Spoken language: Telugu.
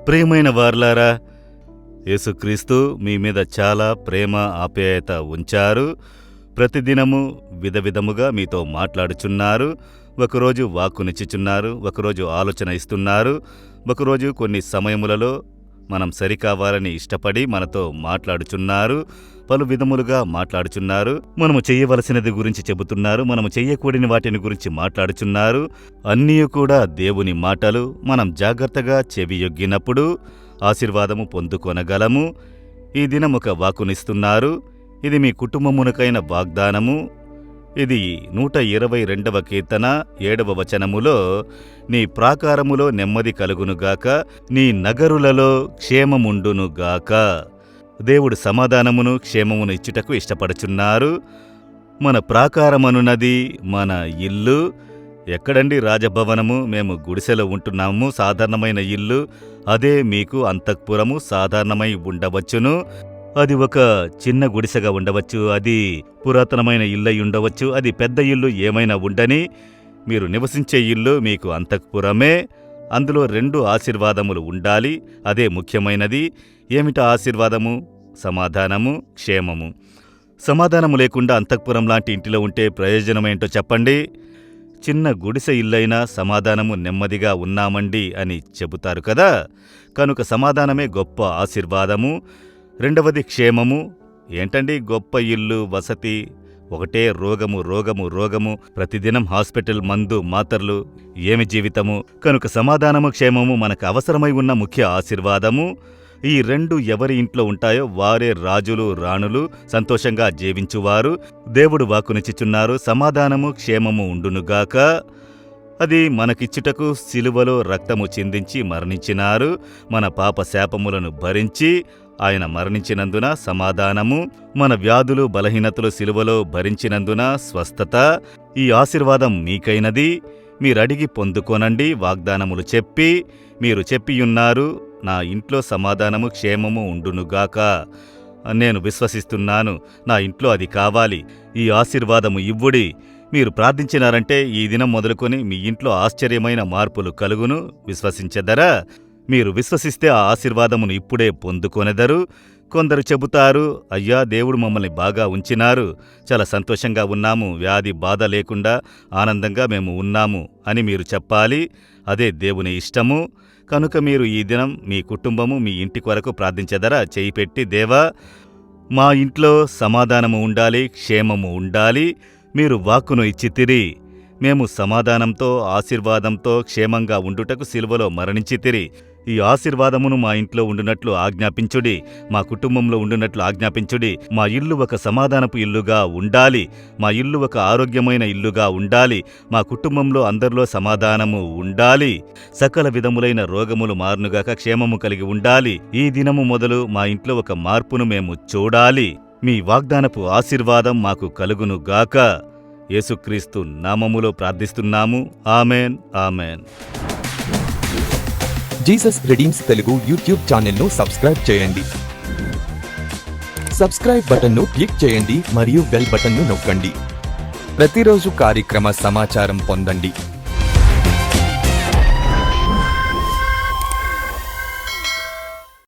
ప్రియమైన వారలారా, యేసుక్రీస్తు మీ మీద చాలా ప్రేమ ఆప్యాయత ఉంచారు. ప్రతిదినము విధవిధముగా మీతో మాట్లాడుచున్నారు. ఒకరోజు వాక్కునిచ్చుచున్నారు, ఒకరోజు ఆలోచన ఇస్తున్నారు, ఒకరోజు కొన్ని సమయములలో మనం సరికావాలని ఇష్టపడి మనతో మాట్లాడుచున్నారు. పలు విధములుగా మాట్లాడుచున్నారు. మనము చెయ్యవలసినది గురించి చెబుతున్నారు, మనము చెయ్యకూడని వాటిని గురించి మాట్లాడుచున్నారు. అన్నీ కూడా దేవుని మాటలు. మనం జాగ్రత్తగా చెవియొగ్గినప్పుడు ఆశీర్వాదము పొందుకొనగలము. ఈ దినం ఒక వాక్కునిస్తున్నారు. ఇది మీ కుటుంబమునకైన వాగ్దానము. ఇది 122వ కీర్తన 7వ వచనములో, నీ ప్రాకారములో నెమ్మది కలుగునుగాక, నీ నగరులలో క్షేమముండునుగాక. దేవుడు సమాధానమును క్షేమమును ఇచ్చుటకు ఇష్టపడుచున్నారు. మన ప్రాకారమనున్నది మన ఇల్లు. ఎక్కడండి రాజభవనము? మేము గుడిసెలో ఉంటున్నాము, సాధారణమైన ఇల్లు. అదే మీకు అంతఃపురము, సాధారణమై ఉండవచ్చును. అది ఒక చిన్న గుడిసెగా ఉండవచ్చు, అది పురాతనమైన ఇల్లై ఉండవచ్చు, అది పెద్ద ఇల్లు ఏమైనా ఉండని, మీరు నివసించే ఇల్లు మీకు అంతఃపురమే. అందులో 2 ఆశీర్వాదములు ఉండాలి. అదే ముఖ్యమైనది. ఏమిటా ఆశీర్వాదము? సమాధానము, క్షేమము. సమాధానము లేకుండా అంతఃపురం లాంటి ఇంటిలో ఉంటే ప్రయోజనమేంటో చెప్పండి. చిన్న గుడిసె ఇల్లైనా సమాధానము, నెమ్మదిగా ఉన్నామండి అని చెబుతారు కదా. కనుక సమాధానమే గొప్ప ఆశీర్వాదము. రెండవది క్షేమము. ఏంటండి గొప్ప ఇల్లు, వసతి? ఒకటే రోగము, రోగము, రోగము, ప్రతిదినం హాస్పిటల్, మందు, మాత్రలు. ఏమి జీవితము? కనుక సమాధానము, క్షేమము మనకు అవసరమై ఉన్న ముఖ్య ఆశీర్వాదము. ఈ 2 ఎవరి ఇంట్లో ఉంటాయో వారే రాజులు, రాణులు, సంతోషంగా జీవించువారు. దేవుడు వాక్కునిచ్చుచున్నారు, సమాధానము, క్షేమము ఉండునుగాక. అది మనకిచ్చుటకు సిలువలో రక్తము చిందించి మరణించినారు. మన పాప శాపములను భరించి ఆయన మరణించినందున సమాధానము, మన వ్యాధులు, బలహీనతలు సిలువలో భరించినందున స్వస్థత. ఈ ఆశీర్వాదం మీకైనది. మీరడిగి పొందుకొనండి. వాగ్దానములు చెప్పి మీరు చెప్పియున్నారు, నా ఇంట్లో సమాధానము, క్షేమము ఉండునుగాక. నేను విశ్వసిస్తున్నాను, నా ఇంట్లో అది కావాలి. ఈ ఆశీర్వాదము ఇవ్వుడి. మీరు ప్రార్థించినారంటే ఈ దినం మొదలుకొని మీ ఇంట్లో ఆశ్చర్యమైన మార్పులు కలుగును. విశ్వసించెదరా? మీరు విశ్వసిస్తే ఆ ఆశీర్వాదమును ఇప్పుడే పొందుకొనెదరు. కొందరు చెబుతారు, అయ్యా, దేవుడు మమ్మల్ని బాగా ఉంచినారు, చాలా సంతోషంగా ఉన్నాము, వ్యాధి బాధ లేకుండా ఆనందంగా మేము ఉన్నాము అని మీరు చెప్పాలి. అదే దేవుని ఇష్టము. కనుక మీరు ఈ దినం మీ కుటుంబము, మీ ఇంటి కొరకు ప్రార్థించెదరా? చేయి పెట్టి, దేవా, మా ఇంట్లో సమాధానము ఉండాలి, క్షేమము ఉండాలి. మీరు వాక్కును ఇచ్చితిరి. మేము సమాధానంతో, ఆశీర్వాదంతో, క్షేమంగా ఉండుటకు సిలువలో మరణించితిరి. ఈ ఆశీర్వాదమును మా ఇంట్లో ఉండునట్లు ఆజ్ఞాపించుడి, మా కుటుంబంలో ఉండునట్లు ఆజ్ఞాపించుడి. మా ఇల్లు ఒక సమాధానపు ఇల్లుగా ఉండాలి. మా ఇల్లు ఒక ఆరోగ్యమైన ఇల్లుగా ఉండాలి. మా కుటుంబంలో అందరిలో సమాధానము ఉండాలి. సకల విధములైన రోగములు మారునుగాక, క్షేమము కలిగి ఉండాలి. ఈ దినము మొదలు మా ఇంట్లో ఒక మార్పును మేము చూడాలి. మీ వాగ్దానపు ఆశీర్వాదం మాకు కలుగునుగాక. యేసుక్రీస్తు నామములో ప్రార్థిస్తున్నాము. Amen, amen. Jesus redeems Telugu YouTube ఛానల్ను సబ్స్క్రైబ్ చేయండి. సబ్స్క్రైబ్ బటన్ను క్లిక్ చేయండి మరియు బెల్ బటన్ను నొక్కండి. ప్రతిరోజు కార్యక్రమ సమాచారం పొందండి.